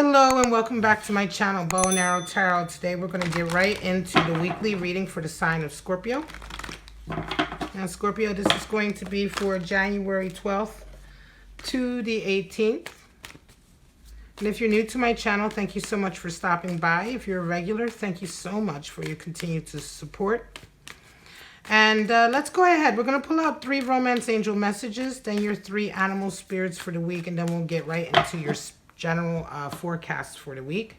Hello and welcome back to my channel, Bow and Arrow Tarot. Today we're going to get right into the weekly reading for the sign of Scorpio. Now Scorpio, this is going to be for January 12th to the 18th. And if you're new to my channel, thank you so much for stopping by. If you're a regular, thank you so much for your continued support. And let's go ahead. We're going to pull out 3 romance angel messages, then your 3 animal spirits for the week, and then we'll get right into your general forecast for the week.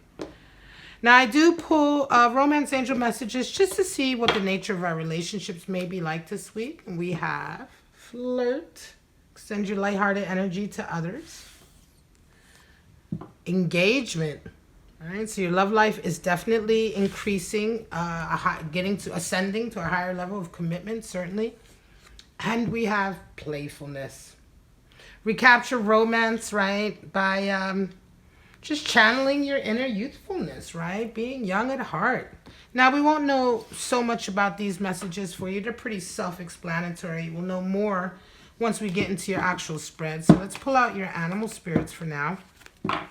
Now, I do pull romance angel messages just to see what the nature of our relationships may be like this week. And we have flirt, extend your lighthearted energy to others. Engagement. All right, so your love life is definitely increasing, ascending to a higher level of commitment, certainly. And we have playfulness. Recapture romance, right, by just channeling your inner youthfulness, right? Being young at heart. Now, we won't know so much about these messages for you. They're pretty self-explanatory. We'll know more once we get into your actual spread. So let's pull out your animal spirits for now. Now,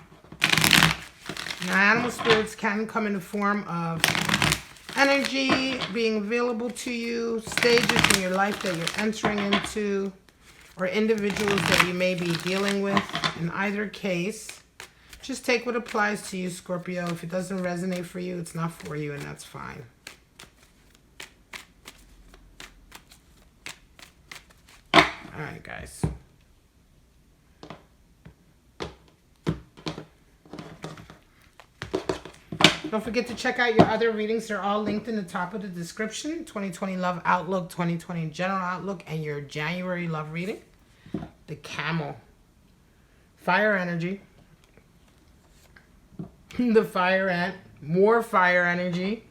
animal spirits can come in the form of energy being available to you, stages in your life that you're entering into, or individuals that you may be dealing with. In either case, just take what applies to you, Scorpio. If it doesn't resonate for you, it's not for you, and that's fine. All right, guys. Don't forget to check out your other readings. They're all linked in the top of the description. 2020 Love Outlook, 2020 General Outlook, and your January Love Reading. The Camel. Fire energy. The Fire Ant. More fire energy.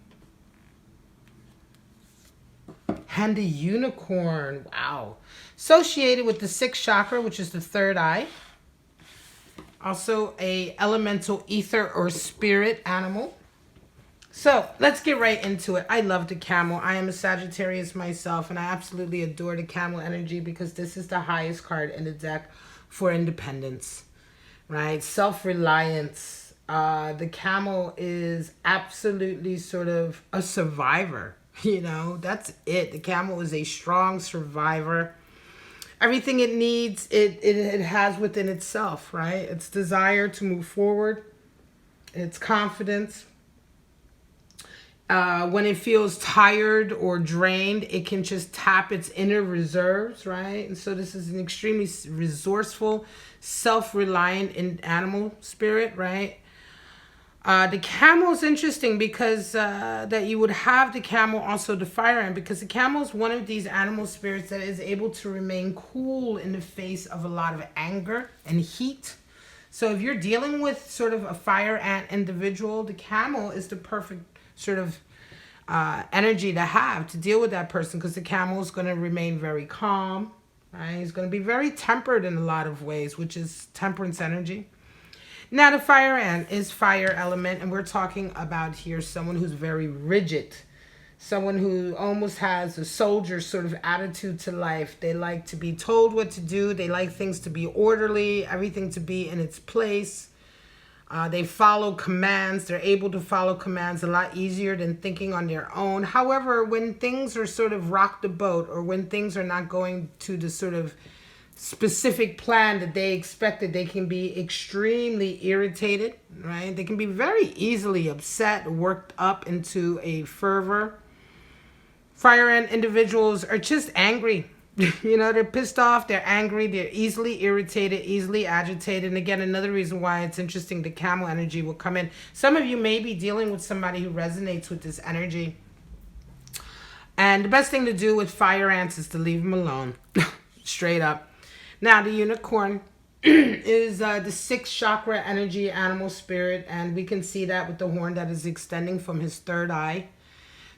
And the Unicorn. Wow. Associated with the 6th chakra, which is the 3rd eye. Also a elemental ether or spirit animal. So let's get right into it. I love the camel. I am a Sagittarius myself, and I absolutely adore the camel energy because this is the highest card in the deck for independence, right? Self-reliance. The camel is absolutely sort of a survivor, you know, that's it. The camel is a strong survivor. Everything it needs, it has within itself, right? Its desire to move forward, its confidence. When it feels tired or drained, it can just tap its inner reserves, right? And so this is an extremely resourceful, self-reliant animal spirit, right? The camel is interesting because that you would have the camel, also the fire ant, because the camel is one of these animal spirits that is able to remain cool in the face of a lot of anger and heat. So if you're dealing with sort of a fire ant individual, the camel is the perfect sort of energy to have to deal with that person, because the camel is going to remain very calm, right? He's going to be very tempered in a lot of ways, which is temperance energy. Now, the fire ant is fire element, and we're talking about here someone who's very rigid, someone who almost has a soldier sort of attitude to life. They like to be told what to do. They like things to be orderly, everything to be in its place. They follow commands. They're able to follow commands a lot easier than thinking on their own. However, when things are sort of rock the boat, or when things are not going to the sort of specific plan that they expected, they can be extremely irritated, right? They can be very easily upset, worked up into a fervor. Fire ant individuals are just angry. You know, they're pissed off, they're angry, they're easily irritated, easily agitated. And again, another reason why it's interesting, the camel energy will come in. Some of you may be dealing with somebody who resonates with this energy. And the best thing to do with fire ants is to leave them alone. Straight up. Now, the unicorn is the 6th chakra energy animal spirit. And we can see that with the horn that is extending from his 3rd eye.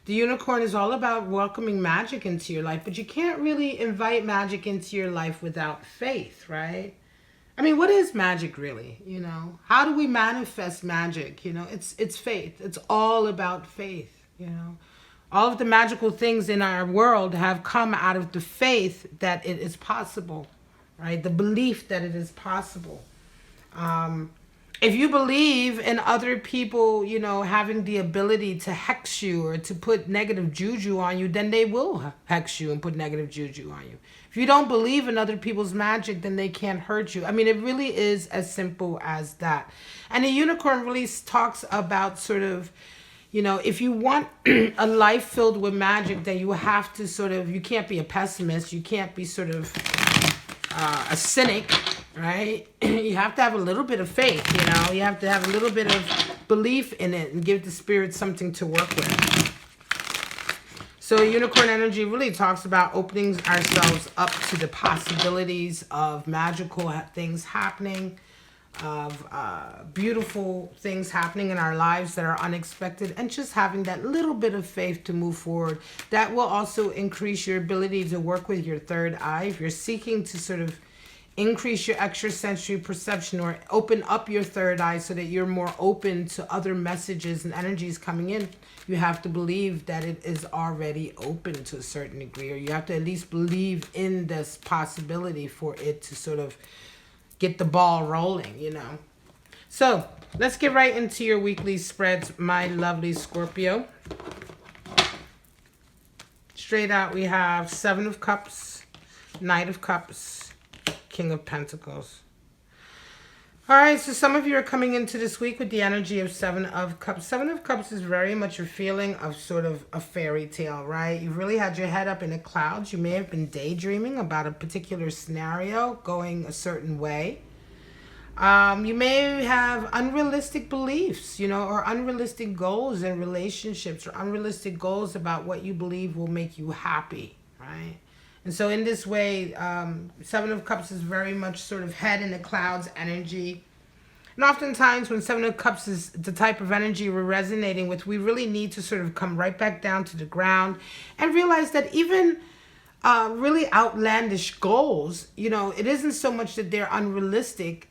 The unicorn is all about welcoming magic into your life, but you can't really invite magic into your life without faith, right? I mean, what is magic really? You know, how do we manifest magic? You know, it's faith. It's all about faith, you know. All of the magical things in our world have come out of the faith that it is possible, right? The belief that it is possible. If you believe in other people, you know, having the ability to hex you or to put negative juju on you, then they will hex you and put negative juju on you. If you don't believe in other people's magic, then they can't hurt you. I mean, it really is as simple as that. And the unicorn really talks about sort of, you know, if you want a life filled with magic, then you have to sort of, you can't be a pessimist. You can't be sort of a cynic, right? You have to have a little bit of faith, you know. You have to have a little bit of belief in it and give the spirit something to work with. So unicorn energy really talks about opening ourselves up to the possibilities of magical things happening, of beautiful things happening in our lives that are unexpected, and just having that little bit of faith to move forward. That will also increase your ability to work with your third eye. If you're seeking to sort of increase your extrasensory perception or open up your third eye so that you're more open to other messages and energies coming in, you have to believe that it is already open to a certain degree, or you have to at least believe in this possibility for it to sort of get the ball rolling, you know. So let's get right into your weekly spreads, my lovely Scorpio. Straight out, we have Seven of Cups, Knight of Cups, King of Pentacles. All right, so some of you are coming into this week with the energy of Seven of Cups. Seven of Cups is very much a feeling of sort of a fairy tale, right? You've really had your head up in the clouds. You may have been daydreaming about a particular scenario going a certain way. You may have unrealistic beliefs, you know, or unrealistic goals in relationships, or unrealistic goals about what you believe will make you happy, right? And so in this way, Seven of Cups is very much sort of head in the clouds energy. And oftentimes when Seven of Cups is the type of energy we're resonating with, we really need to sort of come right back down to the ground and realize that even really outlandish goals, you know, it isn't so much that they're unrealistic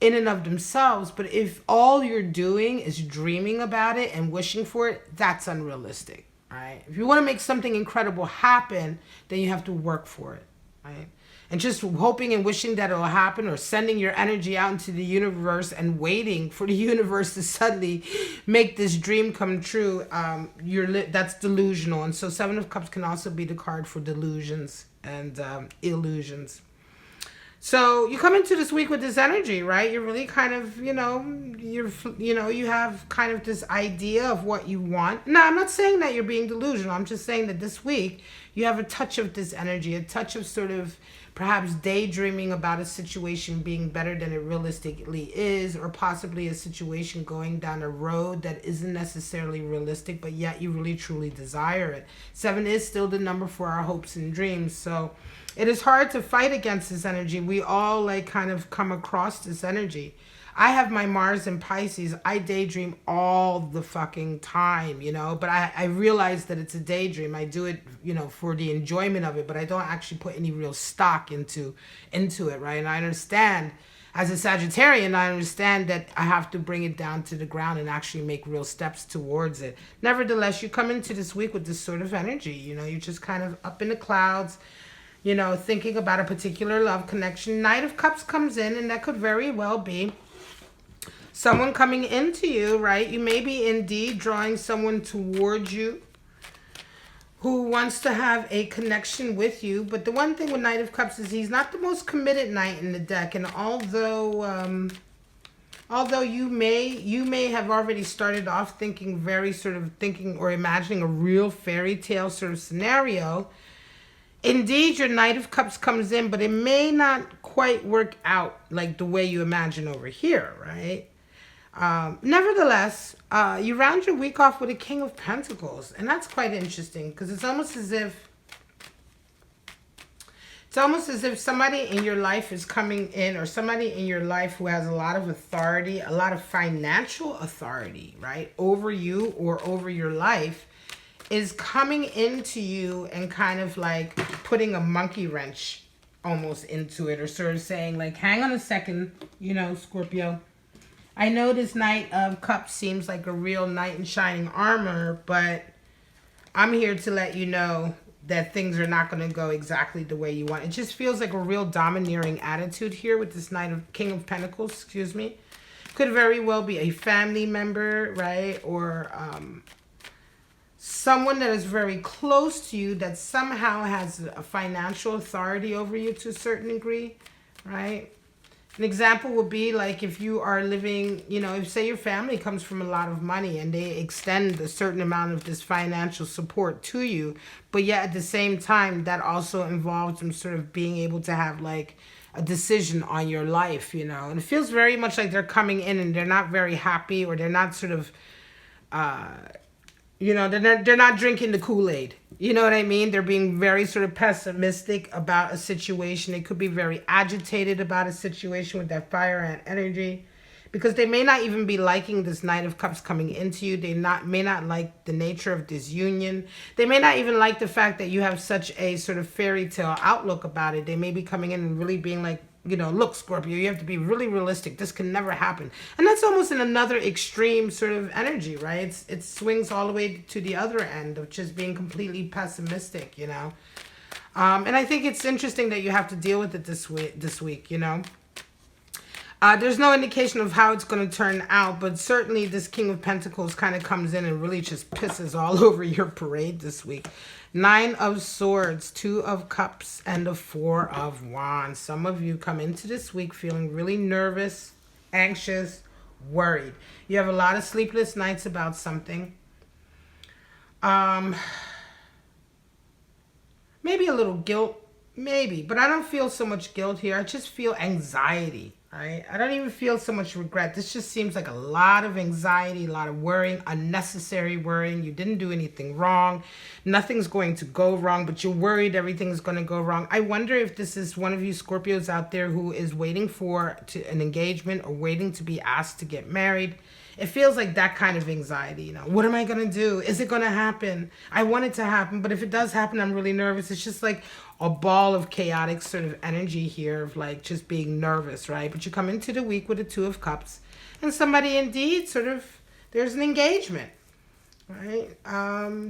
in and of themselves, but if all you're doing is dreaming about it and wishing for it, that's unrealistic. Right? If you want to make something incredible happen, then you have to work for it, right? And just hoping and wishing that it'll happen, or sending your energy out into the universe and waiting for the universe to suddenly make this dream come true, that's delusional. And so Seven of Cups can also be the card for delusions and illusions. So you come into this week with this energy, right? You're really kind of, you have kind of this idea of what you want. Now, I'm not saying that you're being delusional. I'm just saying that this week you have a touch of this energy, a touch of sort of perhaps daydreaming about a situation being better than it realistically is, or possibly a situation going down a road that isn't necessarily realistic, but yet you really truly desire it. Seven is still the number for our hopes and dreams. So it is hard to fight against this energy. We all like kind of come across this energy. I have my Mars in Pisces. I daydream all the fucking time, you know, but I realize that it's a daydream. I do it, you know, for the enjoyment of it, but I don't actually put any real stock into it, right? And I understand, as a Sagittarian, I understand that I have to bring it down to the ground and actually make real steps towards it. Nevertheless, you come into this week with this sort of energy, you know, you're just kind of up in the clouds, you know, thinking about a particular love connection. Knight of Cups comes in, and that could very well be someone coming into you, right? You may be indeed drawing someone towards you who wants to have a connection with you. But the one thing with Knight of Cups is he's not the most committed knight in the deck. And although you may have already started off thinking or imagining a real fairy tale sort of scenario, indeed, your Knight of Cups comes in, but it may not quite work out like the way you imagine over here, right? Nevertheless, you round your week off with a King of Pentacles, and that's quite interesting because it's almost as if somebody in your life is coming in, or somebody in your life who has a lot of authority, a lot of financial authority, right, over you or over your life, is coming into you and kind of like putting a monkey wrench almost into it, or sort of saying like, hang on a second, you know, Scorpio. I know this Knight of Cups seems like a real knight in shining armor, but I'm here to let you know that things are not going to go exactly the way you want. It just feels like a real domineering attitude here with this King of Pentacles, excuse me. Could very well be a family member, right? Or someone that is very close to you that somehow has a financial authority over you to a certain degree, right? An example would be like if you are living, you know, if say your family comes from a lot of money and they extend a certain amount of this financial support to you, but yet at the same time, that also involves them sort of being able to have like a decision on your life, you know. And it feels very much like they're coming in and they're not very happy, or they're not sort of, you know, they're not drinking the Kool-Aid. You know what I mean? They're being very sort of pessimistic about a situation. They could be very agitated about a situation with that fire and energy, because they may not even be liking this Knight of Cups coming into you. They may not like the nature of this union. They may not even like the fact that you have such a sort of fairy tale outlook about it. They may be coming in and really being like, you know, look, Scorpio, you have to be really realistic. This can never happen. And that's almost in another extreme sort of energy, right? It swings all the way to the other end of just being completely pessimistic, you know. And I think it's interesting that you have to deal with it this week, you know. There's no indication of how it's going to turn out, but certainly this King of Pentacles kind of comes in and really just pisses all over your parade this week. 9 of Swords, 2 of Cups, and the 4 of Wands. Some of you come into this week feeling really nervous, anxious, worried. You have a lot of sleepless nights about something. Maybe a little guilt, maybe, but I don't feel so much guilt here. I just feel anxiety. Right? I don't even feel so much regret. This just seems like a lot of anxiety, a lot of worrying, unnecessary worrying. You didn't do anything wrong. Nothing's going to go wrong, but you're worried everything's going to go wrong. I wonder if this is one of you Scorpios out there who is waiting for an engagement or waiting to be asked to get married. It feels like that kind of anxiety, you know. What am I going to do? Is it going to happen? I want it to happen, but if it does happen, I'm really nervous. It's just like a ball of chaotic sort of energy here of like just being nervous, right? But you come into the week with the 2 of Cups, and somebody indeed sort of, there's an engagement, right?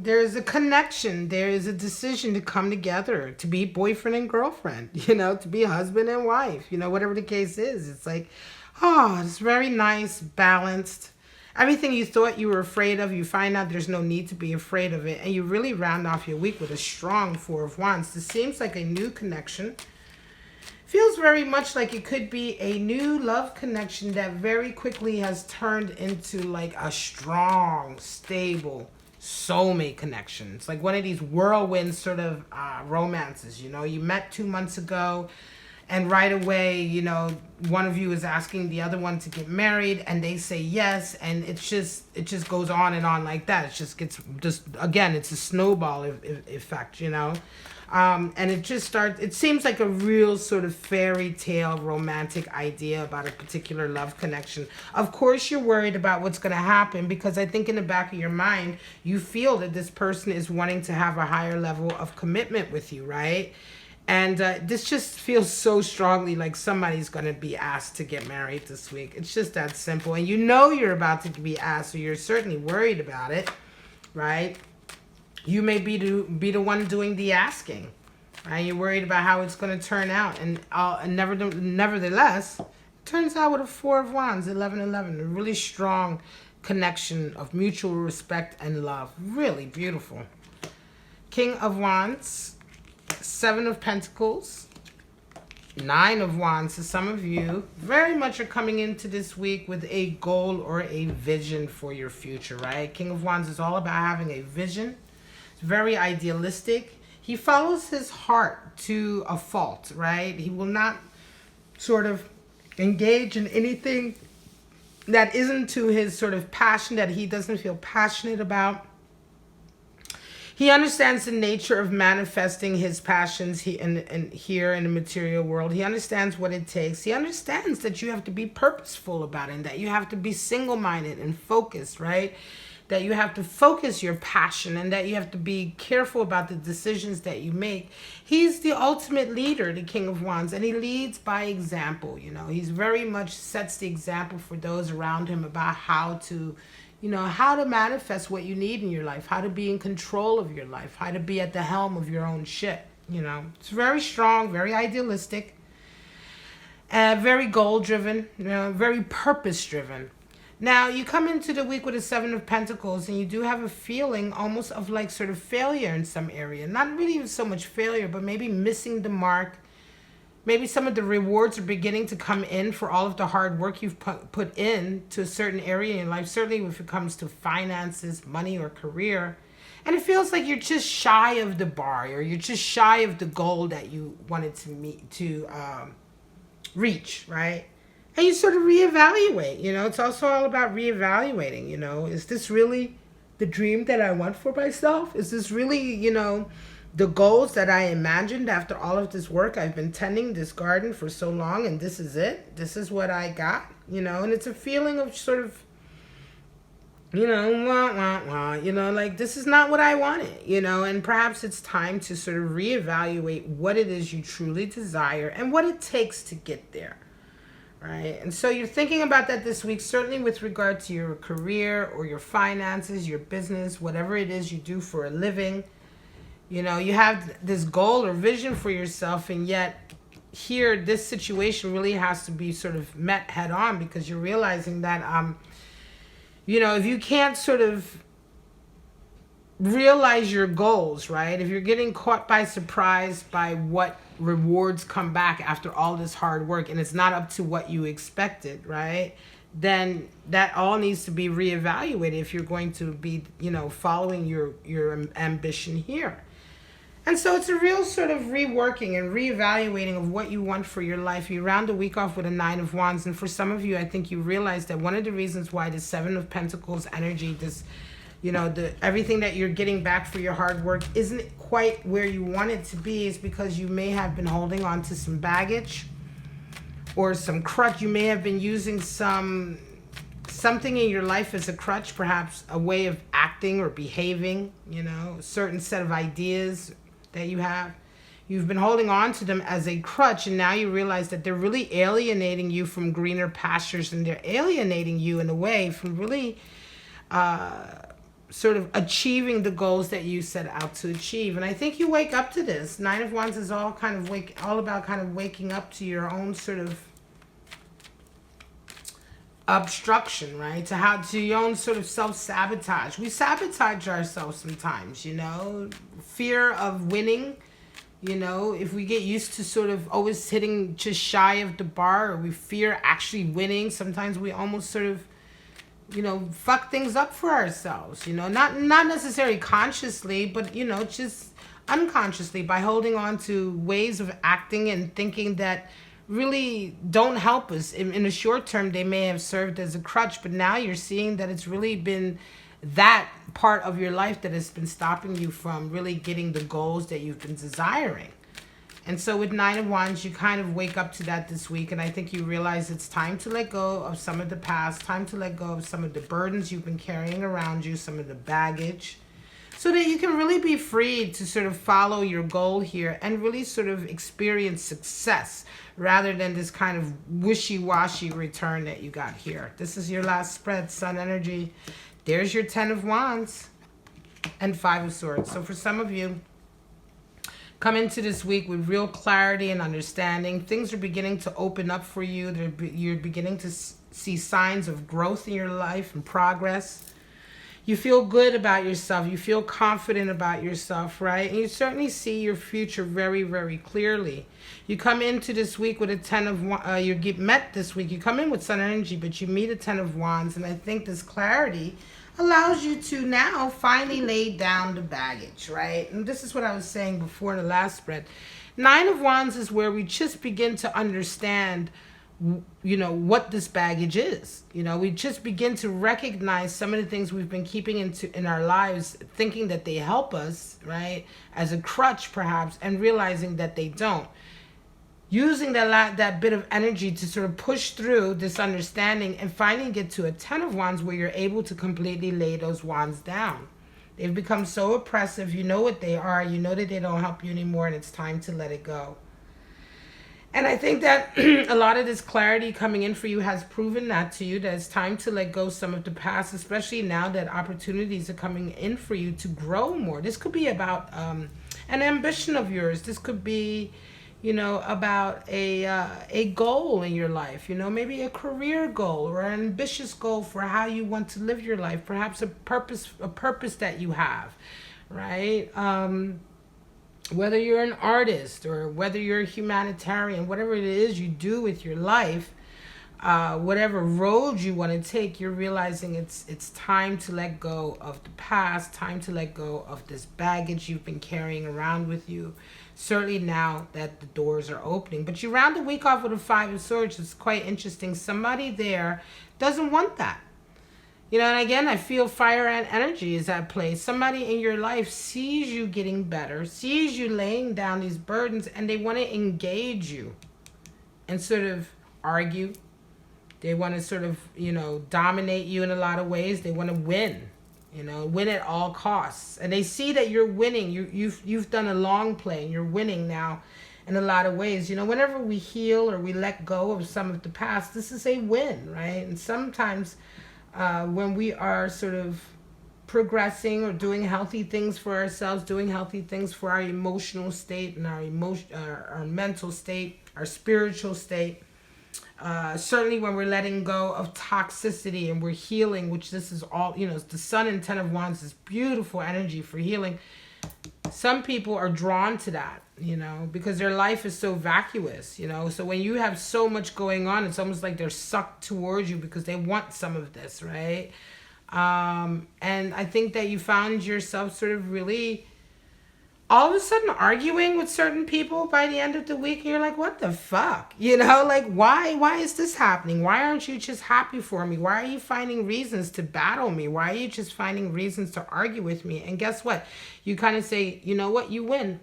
There's a connection. There is a decision to come together, to be boyfriend and girlfriend, you know, to be husband and wife, you know, whatever the case is. It's like, oh, it's very nice, balanced. Everything you thought you were afraid of, you find out there's no need to be afraid of it. And you really round off your week with a strong 4 of Wands. This seems like a new connection. Feels very much like it could be a new love connection that very quickly has turned into like a strong, stable soulmate connection. It's like one of these whirlwind sort of romances, you know. You met 2 months ago, and right away, you know, one of you is asking the other one to get married, and they say yes, and it just goes on and on like that. It just gets, again, it's a snowball effect, you know. And it just starts, it seems like a real sort of fairy tale romantic idea about a particular love connection. Of course, you're worried about what's going to happen, because I think in the back of your mind, you feel that this person is wanting to have a higher level of commitment with you, right? And this just feels so strongly like somebody's going to be asked to get married this week. It's just that simple. And you know you're about to be asked, so you're certainly worried about it, right? You may be the one doing the asking, right? You're worried about how it's going to turn out. And nevertheless, it turns out with a 4 of Wands, 11-11, a really strong connection of mutual respect and love. Really beautiful. King of Wands, 7 of Pentacles, 9 of Wands. So some of you very much are coming into this week with a goal or a vision for your future, right? King of Wands is all about having a vision. It's very idealistic. He follows his heart to a fault, right? He will not sort of engage in anything that isn't to his sort of passion, that he doesn't feel passionate about. He understands the nature of manifesting his passions here in the material world. He understands what it takes. He understands that you have to be purposeful about it, and that you have to be single-minded and focused, right? That you have to focus your passion, and that you have to be careful about the decisions that you make. He's the ultimate leader, the King of Wands, and he leads by example. You know, he's very much sets the example for those around him about how to, you know, how to manifest what you need in your life, how to be in control of your life, how to be at the helm of your own ship, you know. It's very strong, very idealistic. Very goal driven, you know, very purpose driven. Now, you come into the week with a Seven of Pentacles, and you do have a feeling almost of like sort of failure in some area. Not really so much failure, but maybe missing the mark. Maybe some of the rewards are beginning to come in for all of the hard work you've put in to a certain area in life, certainly if it comes to finances, money, or career. And it feels like you're just shy of the bar, or you're just shy of the goal that you wanted to reach, right? And you sort of reevaluate, you know, it's also all about reevaluating, you know, is this really the dream that I want for myself? Is this really, you know, the goals that I imagined after all of this work? I've been tending this garden for so long, and this is it. This is what I got, you know, and it's a feeling of sort of, you know, wah, wah, wah, you know, like this is not what I wanted, you know, and perhaps it's time to sort of reevaluate what it is you truly desire and what it takes to get there. Right. And so you're thinking about that this week, certainly with regard to your career or your finances, your business, whatever it is you do for a living. You know, you have this goal or vision for yourself, and yet here, this situation really has to be sort of met head on, because you're realizing that, you know, if you can't sort of realize your goals, right? If you're getting caught by surprise by what rewards come back after all this hard work, and it's not up to what you expected, right? Then that all needs to be reevaluated if you're going to be, you know, following your ambition here. And so it's a real sort of reworking and reevaluating of what you want for your life. You round the week off with a Nine of Wands, and for some of you, I think you realize that one of the reasons why the Seven of Pentacles energy, this, you know, the everything that you're getting back for your hard work isn't quite where you want it to be, is because you may have been holding on to some baggage or some crutch. You may have been using something in your life as a crutch, perhaps a way of acting or behaving, you know, a certain set of ideas that you have. You've been holding on to them as a crutch, and now you realize that they're really alienating you from greener pastures, and they're alienating you in a way from really sort of achieving the goals that you set out to achieve. And I think you wake up to this. Nine of Wands is all about kind of waking up to your own sort of obstruction, right? To your own sort of self-sabotage. We sabotage ourselves sometimes, you know. Fear of winning, you know, if we get used to sort of always hitting just shy of the bar, or we fear actually winning, sometimes we almost sort of, you know, fuck things up for ourselves, you know, not necessarily consciously, but, you know, just unconsciously, by holding on to ways of acting and thinking that really don't help us. In the short term, they may have served as a crutch, but now you're seeing that it's really been that part of your life that has been stopping you from really getting the goals that you've been desiring. And so with Nine of Wands, you kind of wake up to that this week, and I think you realize it's time to let go of some of the past, time to let go of some of the burdens you've been carrying around you, some of the baggage, so that you can really be free to sort of follow your goal here and really sort of experience success, rather than this kind of wishy-washy return that you got here. This is your last spread, Sun energy. There's your Ten of Wands and Five of Swords. So for some of you, come into this week with real clarity and understanding. Things are beginning to open up for you. You're beginning to see signs of growth in your life and progress. You feel good about yourself. You feel confident about yourself, right? And you certainly see your future very, very clearly. You come into this week with a Ten of Wands. You get met this week. You come in with Sun energy, but you meet a Ten of Wands. And I think this clarity allows you to now finally lay down the baggage, right? And this is what I was saying before the last spread. Nine of Wands is where we just begin to understand, you know, what this baggage is. You know, we just begin to recognize some of the things we've been keeping in our lives, thinking that they help us, right, as a crutch perhaps, and realizing that they don't. Using that bit of energy to sort of push through this understanding and finally get to a Ten of Wands where you're able to completely lay those wands down. They've become so oppressive. You know what they are. You know that they don't help you anymore, and it's time to let it go. And I think that a lot of this clarity coming in for you has proven that to you, that it's time to let go some of the past, especially now that opportunities are coming in for you to grow more. This could be about an ambition of yours. This could be, you know, about a goal in your life, you know, maybe a career goal or an ambitious goal for how you want to live your life, perhaps a purpose that you have, right? Whether you're an artist or whether you're a humanitarian, whatever it is you do with your life, whatever road you want to take, you're realizing it's time to let go of the past, time to let go of this baggage you've been carrying around with you. Certainly now that the doors are opening. But you round the week off with a Five of Swords. It's quite interesting. Somebody there doesn't want that. You know, and again, I feel fire and energy is at play. Somebody in your life sees you getting better, sees you laying down these burdens, and they want to engage you and sort of argue. They want to sort of, you know, dominate you in a lot of ways. They want to win, you know, win at all costs. And they see that you're winning. You've done a long play and you're winning now in a lot of ways. You know, whenever we heal or we let go of some of the past, this is a win, right? And sometimes when we are sort of progressing or doing healthy things for ourselves, doing healthy things for our emotional state and our mental state, our spiritual state, certainly when we're letting go of toxicity and we're healing, which this is all, you know, the Sun and Ten of Wands is beautiful energy for healing. Some people are drawn to that, you know, because their life is so vacuous, you know. So when you have so much going on, it's almost like they're sucked towards you because they want some of this, right? And I think that you found yourself sort of really all of a sudden arguing with certain people by the end of the week. And you're like, what the fuck? You know, like, why is this happening? Why aren't you just happy for me? Why are you finding reasons to battle me? Why are you just finding reasons to argue with me? And guess what? You kind of say, you know what? You win.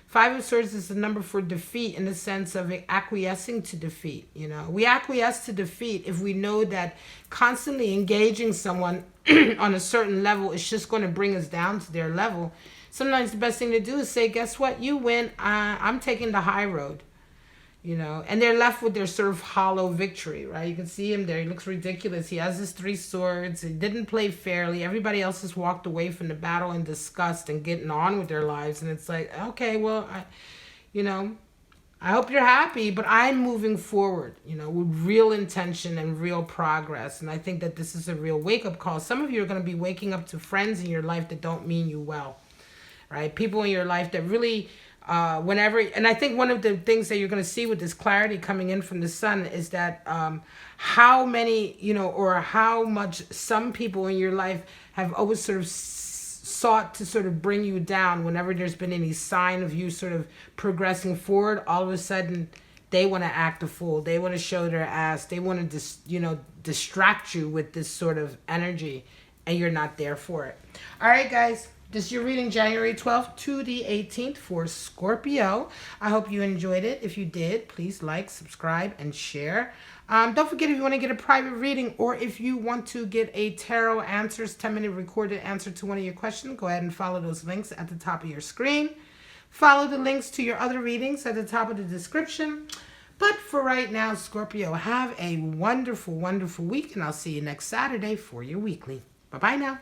Five of Swords is the number for defeat in the sense of acquiescing to defeat. You know, we acquiesce to defeat if we know that constantly engaging someone on a certain level is just going to bring us down to their level. Sometimes the best thing to do is say, guess what? You win. I'm taking the high road. You know, and they're left with their sort of hollow victory, right? You can see him there. He looks ridiculous. He has his three swords. He didn't play fairly. Everybody else has walked away from the battle in disgust and getting on with their lives. And it's like, okay, well, you know, I hope you're happy, but I'm moving forward, you know, with real intention and real progress. And I think that this is a real wake-up call. Some of you are going to be waking up to friends in your life that don't mean you well, right? People in your life that really... whenever, and I think one of the things that you're going to see with this clarity coming in from the Sun is that how many, you know, or how much some people in your life have always sort of sought to sort of bring you down. Whenever there's been any sign of you sort of progressing forward, all of a sudden they want to act a fool. They want to show their ass. They want to distract you with this sort of energy, and you're not there for it. All right, guys. This is your reading January 12th to the 18th for Scorpio. I hope you enjoyed it. If you did, please like, subscribe, and share. Don't forget, if you want to get a private reading or if you want to get a tarot answers, 10-minute recorded answer to one of your questions, go ahead and follow those links at the top of your screen. Follow the links to your other readings at the top of the description. But for right now, Scorpio, have a wonderful, wonderful week, and I'll see you next Saturday for your weekly. Bye-bye now.